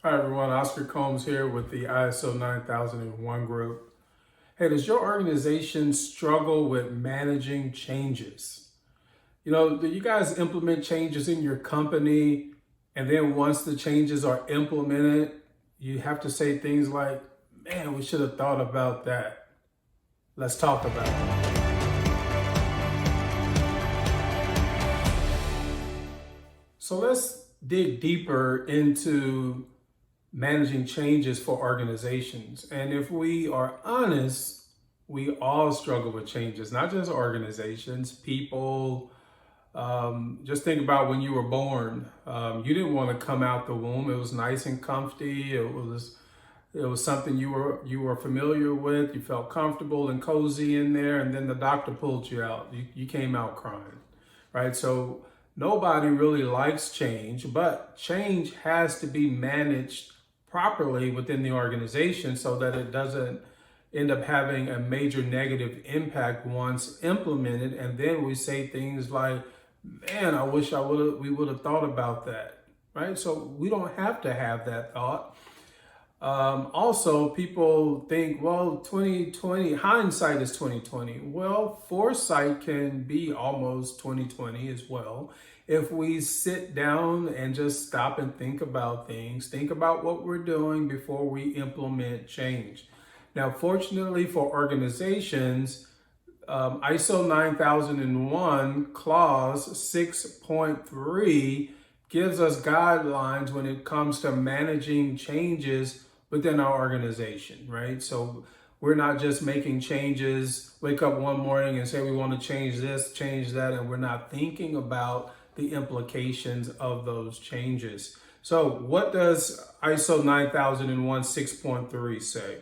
Hi everyone, Oscar Combs here with the ISO 9001 group. Hey, does your organization struggle with managing changes? Do you guys implement changes in your company and then once the changes are implemented, you have to say things like, man, we should have thought about that. Let's talk about it. So let's dig deeper into managing changes for organizations. And if we are honest, we all struggle with changes, not just organizations, people. Just think about when you were born. You didn't want to come out the womb. It was nice and comfy. It was something you were familiar with. You felt comfortable and cozy in there, and then the doctor pulled you out. You came out crying, right? So nobody really likes change, but change has to be managed properly within the organization so that it doesn't end up having a major negative impact once implemented. And then we say things like, man, I wish we would have thought about that, right? So we don't have to have that thought. Also, people think, well, 2020, hindsight is 2020. Well, foresight can be almost 2020 as well. If we sit down and just stop and think about things, think about what we're doing before we implement change. Now, fortunately for organizations, ISO 9001 clause 6.3 gives us guidelines when it comes to managing changes within our organization, right? So we're not just making changes, wake up one morning and say we want to change this, change that, and we're not thinking about the implications of those changes. So what does ISO 9001 6.3 say?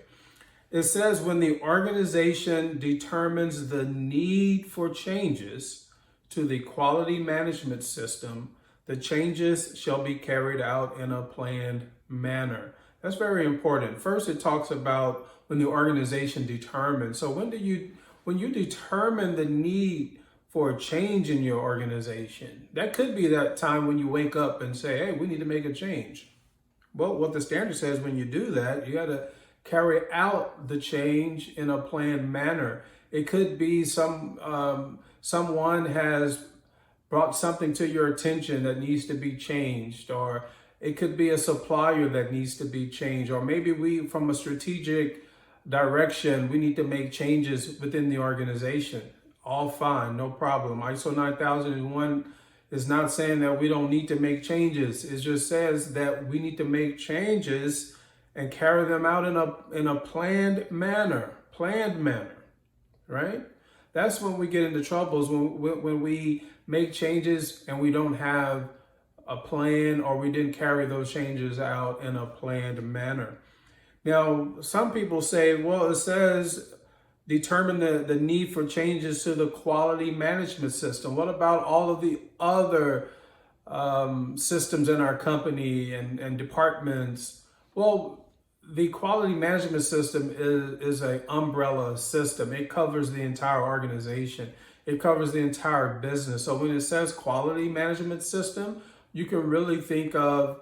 It says when the organization determines the need for changes to the quality management system, the changes shall be carried out in a planned manner. That's very important. First, it talks about when the organization determines. So when you determine the need for a change in your organization, that could be that time when you wake up and say, hey, we need to make a change. Well, what the standard says when you do that, you got to carry out the change in a planned manner. It could be someone has brought something to your attention that needs to be changed, or it could be a supplier that needs to be changed, or maybe we, from a strategic direction, we need to make changes within the organization. All fine, no problem. ISO 9001 is not saying that we don't need to make changes. It just says that we need to make changes and carry them out in a planned manner, right? That's when we get into troubles, when we make changes and we don't have a plan, or we didn't carry those changes out in a planned manner. Now, some people say, well, it says determine the need for changes to the quality management system. What about all of the other systems in our company and departments? Well, the quality management system is an umbrella system. It covers the entire organization. It covers the entire business. So when it says quality management system, you can really think of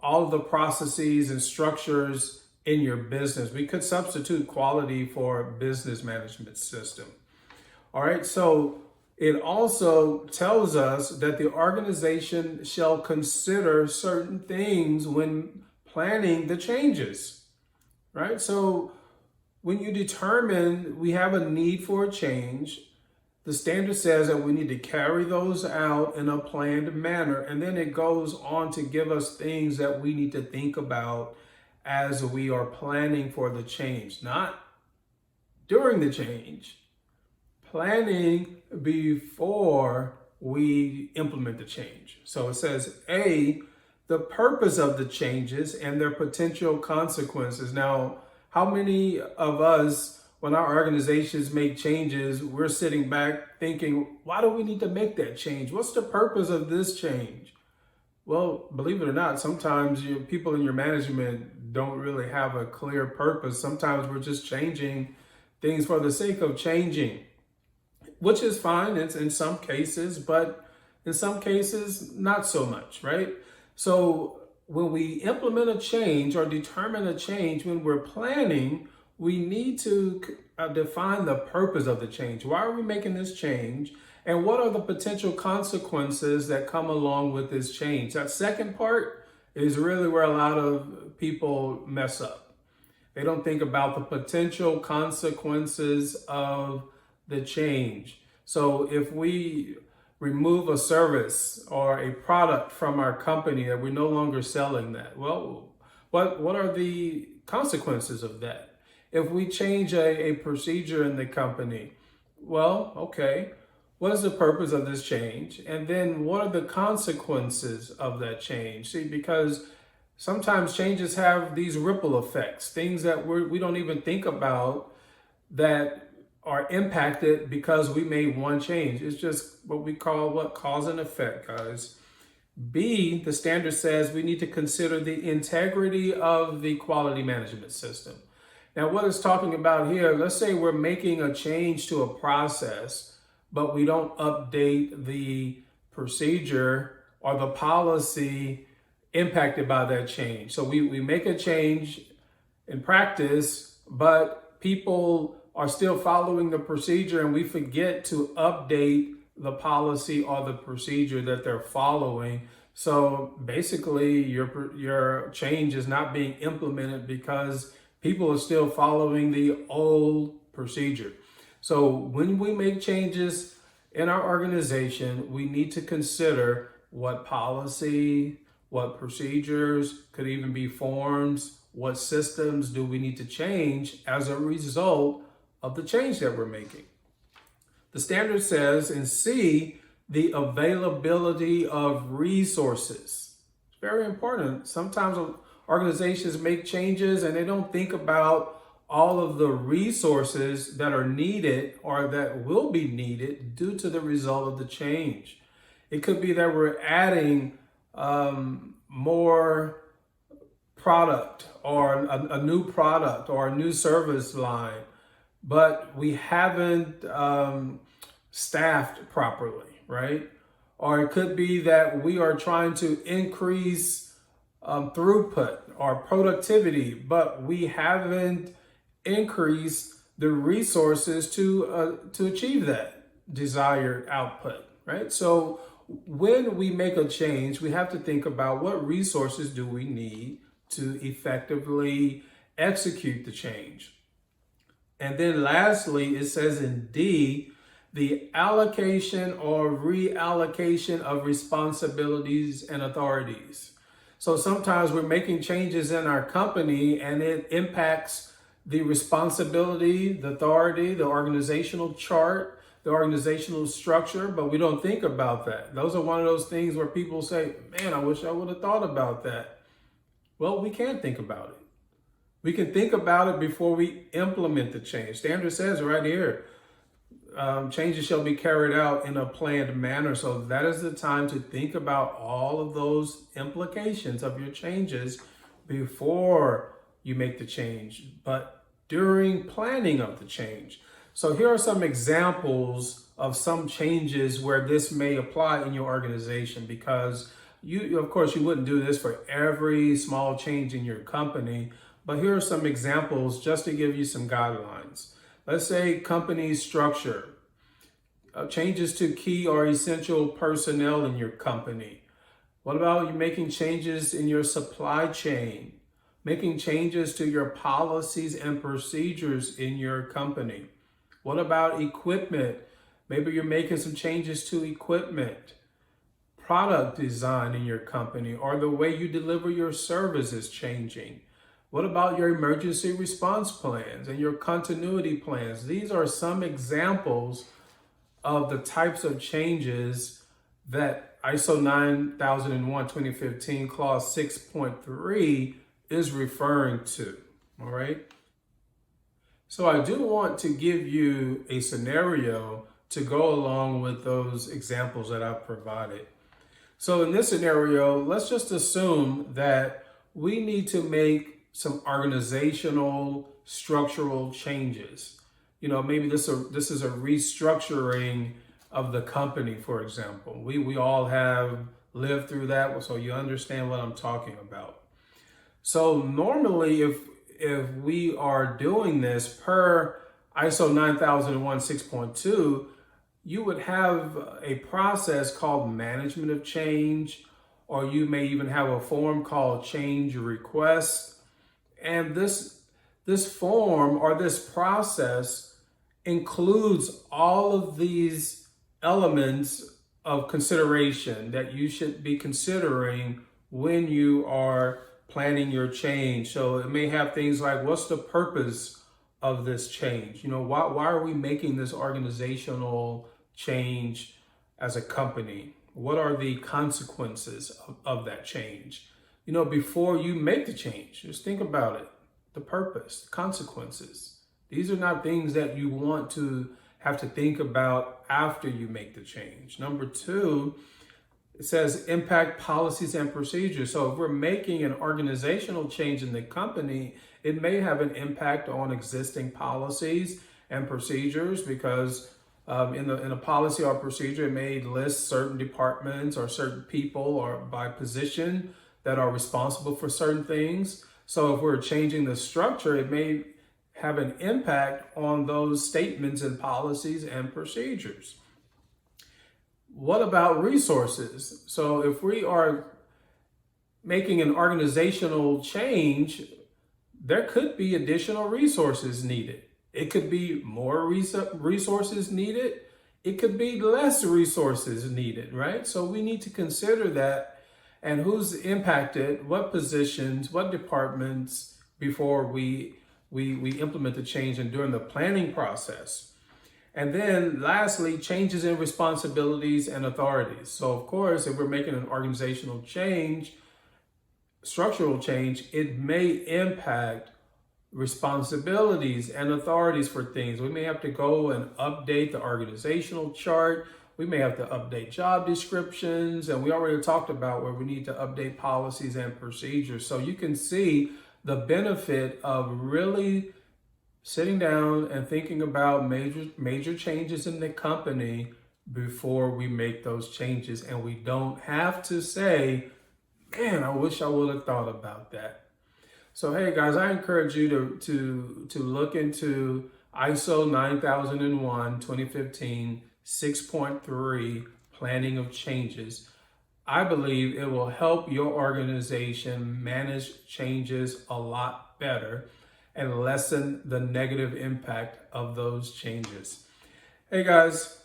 all of the processes and structures in your business. We could substitute quality for business management system. All right, so it also tells us that the organization shall consider certain things when planning the changes, right? So when you determine we have a need for a change, the standard says that we need to carry those out in a planned manner. And then it goes on to give us things that we need to think about as we are planning for the change, not during the change, planning before we implement the change. So it says, A, the purpose of the changes and their potential consequences. Now, how many of us, when our organizations make changes, we're sitting back thinking, why do we need to make that change? What's the purpose of this change? Well, believe it or not, sometimes people in your management don't really have a clear purpose. Sometimes we're just changing things for the sake of changing, which is fine in some cases, but in some cases, not so much, right? So when we implement a change or determine a change, when we're planning, we need to define the purpose of the change. Why are we making this change? And what are the potential consequences that come along with this change? That second part is really where a lot of people mess up. They don't think about the potential consequences of the change. So if we remove a service or a product from our company that we're no longer selling that, well, what are the consequences of that? If we change a procedure in the company, well, okay, what is the purpose of this change? And then what are the consequences of that change? See, because sometimes changes have these ripple effects, things that we don't even think about that are impacted because we made one change. It's just what we call cause and effect, guys. B, the standard says we need to consider the integrity of the quality management system. Now, what it's talking about here, let's say we're making a change to a process, but we don't update the procedure or the policy impacted by that change. So we make a change in practice, but people are still following the procedure and we forget to update the policy or the procedure that they're following. So basically your change is not being implemented because people are still following the old procedure. So when we make changes in our organization, we need to consider what policy, what procedures, could even be forms, what systems do we need to change as a result of the change that we're making. The standard says in C, the availability of resources. It's very important. Sometimes organizations make changes and they don't think about all of the resources that are needed or that will be needed due to the result of the change. It could be that we're adding more product or a new product or a new service line, but we haven't staffed properly, right? Or it could be that we are trying to increase throughput or productivity, but we haven't increased the resources to achieve that desired output, right? So when we make a change, we have to think about what resources do we need to effectively execute the change. And then lastly, it says in D, the allocation or reallocation of responsibilities and authorities. So sometimes we're making changes in our company and it impacts the responsibility, the authority, the organizational chart, the organizational structure, but we don't think about that. Those are one of those things where people say, man, I wish I would have thought about that. Well, we can think about it. We can think about it before we implement the change. Standard says right here, changes shall be carried out in a planned manner. So that is the time to think about all of those implications of your changes before you make the change, but during planning of the change. So here are some examples of some changes where this may apply in your organization, because you, of course, you wouldn't do this for every small change in your company, but here are some examples just to give you some guidelines. Let's say company structure, changes to key or essential personnel in your company. What about you making changes in your supply chain, making changes to your policies and procedures in your company? What about equipment? Maybe you're making some changes to equipment, product design in your company, or the way you deliver your service is changing. What about your emergency response plans and your continuity plans? These are some examples of the types of changes that ISO 9001:2015 clause 6.3 is referring to, all right? So I do want to give you a scenario to go along with those examples that I've provided. So in this scenario, let's just assume that we need to make some organizational structural changes. You know, maybe this is a restructuring of the company, for example. We all have lived through that, so you understand what I'm talking about. So normally, if we are doing this per ISO 9001 6.2, you would have a process called management of change, or you may even have a form called change request. And this form or this process includes all of these elements of consideration that you should be considering when you are planning your change. So it may have things like, what's the purpose of this change? You know, why are we making this organizational change as a company? What are the consequences of that change? You know, before you make the change, just think about it. The purpose, the consequences. These are not things that you want to have to think about after you make the change. Number two, it says impact policies and procedures. So if we're making an organizational change in the company, it may have an impact on existing policies and procedures, because in a policy or procedure, it may list certain departments or certain people or by position that are responsible for certain things. So if we're changing the structure, it may have an impact on those statements and policies and procedures. What about resources? So if we are making an organizational change, there could be additional resources needed. It could be more resources needed. It could be less resources needed, right? So we need to consider that, and who's impacted, what positions, what departments, before we implement the change and during the planning process. And then lastly, changes in responsibilities and authorities. So of course, if we're making an organizational change, structural change, it may impact responsibilities and authorities for things. We may have to go and update the organizational chart. We may have to update job descriptions, and we already talked about where we need to update policies and procedures. So you can see the benefit of really sitting down and thinking about major changes in the company before we make those changes. And we don't have to say, man, I wish I would have thought about that. So, hey guys, I encourage you to look into ISO 9001 2015 6.3 planning of changes. I believe it will help your organization manage changes a lot better and lessen the negative impact of those changes. Hey guys,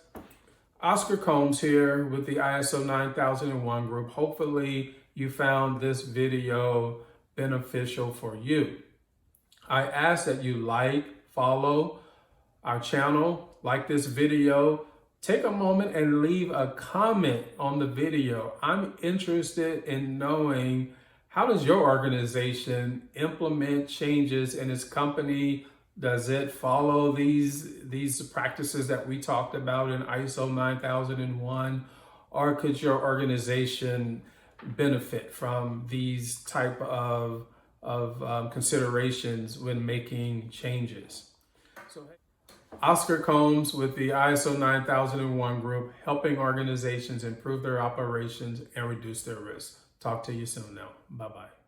Oscar Combs here with the ISO 9001 group. Hopefully you found this video beneficial for you. I ask that you like, follow our channel, like this video. Take a moment and leave a comment on the video. I'm interested in knowing, how does your organization implement changes in its company? Does it follow these practices that we talked about in ISO 9001? Or could your organization benefit from these type of considerations when making changes? So, Oscar Combs with the ISO 9001 group, helping organizations improve their operations and reduce their risk. Talk to you soon now. Bye-bye.